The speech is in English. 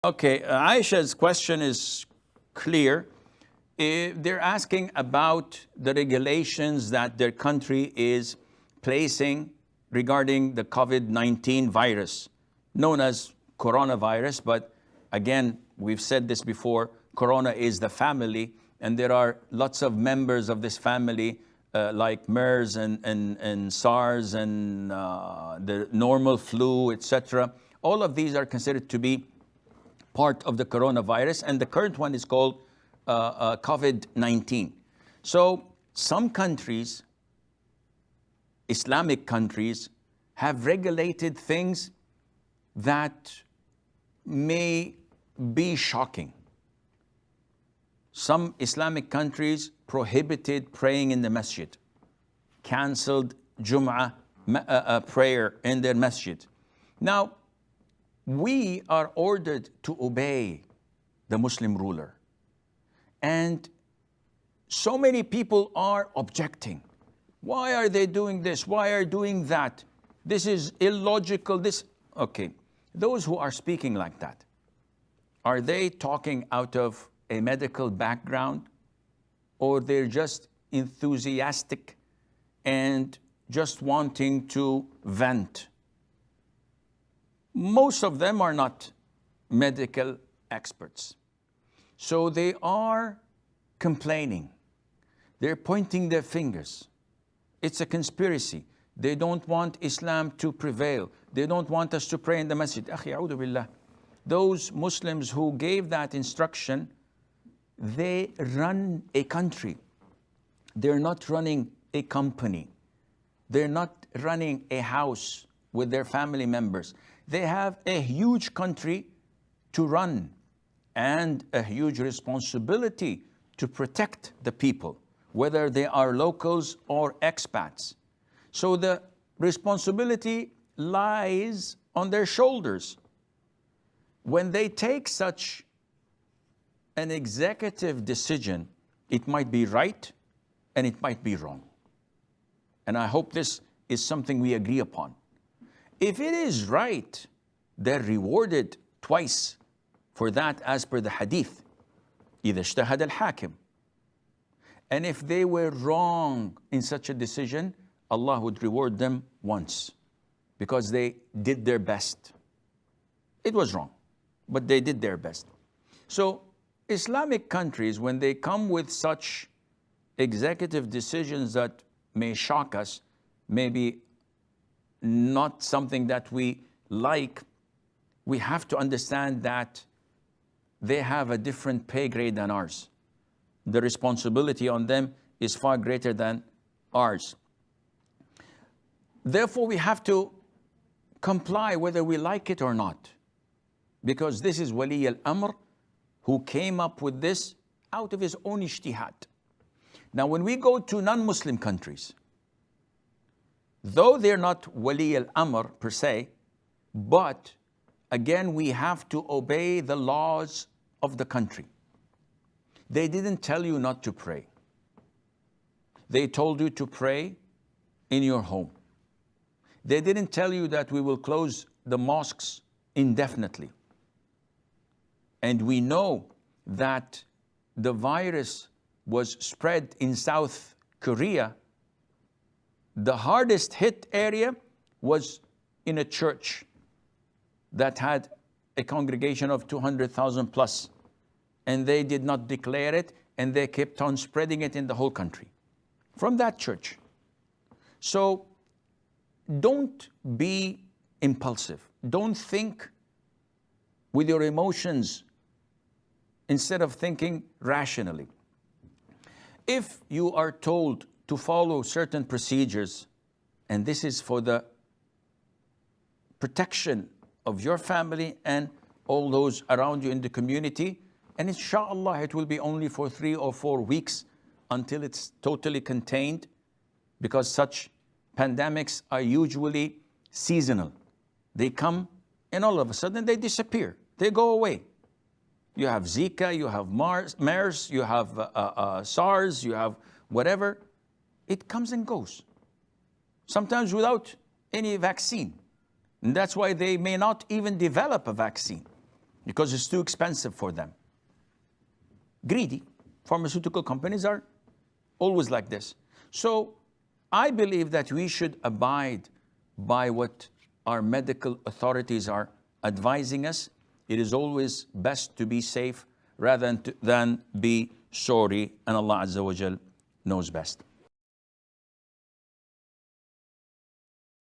Okay, Aisha's question is clear. They're asking about the regulations that their country is placing regarding the COVID-19 virus, known as coronavirus. But again, we've said this before, corona is the family, and there are lots of members of this family, like MERS and SARS and the normal flu, etc. All of these are considered to be part of the coronavirus, and the current one is called COVID-19. So some countries, Islamic countries, have regulated things that may be shocking. Some Islamic countries prohibited praying in the masjid, canceled Jum'ah prayer in their masjid. Now, we are ordered to obey the Muslim ruler. And so many people are objecting. Why are they doing this? Why are they doing that? This is illogical. Okay. Those who are speaking like that, are they talking out of a medical background, or they're just enthusiastic and just wanting to vent? Most of them are not medical experts. So they are complaining. They're pointing their fingers. It's a conspiracy. They don't want Islam to prevail. They don't want us to pray in the masjid. Akhi, a'udhu billah. Those Muslims who gave that instruction, they run a country. They're not running a company. They're not running a house with their family members. They have a huge country to run and a huge responsibility to protect the people, whether they are locals or expats. So the responsibility lies on their shoulders. When they take such an executive decision, it might be right and it might be wrong. And I hope this is something we agree upon. If it is right, they're rewarded twice for that, as per the hadith. إِذَا اجْتَهَدَ الْحَاكِمُ. And if they were wrong in such a decision, Allah would reward them once, because they did their best. It was wrong, but they did their best. So Islamic countries, when they come with such executive decisions that may shock us, maybe not something that we like, we have to understand that they have a different pay grade than ours. The responsibility on them is far greater than ours. Therefore, we have to comply whether we like it or not, because this is Wali al-Amr who came up with this out of his own ijtihad. Now, when we go to non-Muslim countries, though they're not Wali al-Amr per se, but again, we have to obey the laws of the country. They didn't tell you not to pray. They told you to pray in your home. They didn't tell you that we will close the mosques indefinitely. And we know that the virus was spread in South Korea. The hardest hit area was in a church that had a congregation of 200,000 plus. And they did not declare it, and they kept on spreading it in the whole country from that church. So don't be impulsive. Don't think with your emotions instead of thinking rationally. If you are told to follow certain procedures, and this is for the protection of your family and all those around you in the community, and inshallah it will be only for 3 or 4 weeks until it's totally contained, because such pandemics are usually seasonal. They come and all of a sudden they disappear. They go away. You have Zika, you have MERS, you have SARS, you have whatever. It comes and goes, sometimes without any vaccine. And that's why they may not even develop a vaccine. because it's too expensive for them. Greedy. Pharmaceutical companies are always like this. So I believe that we should abide by what our medical authorities are advising us. It is always best to be safe rather than be sorry, and Allah Azza wa Jal knows best.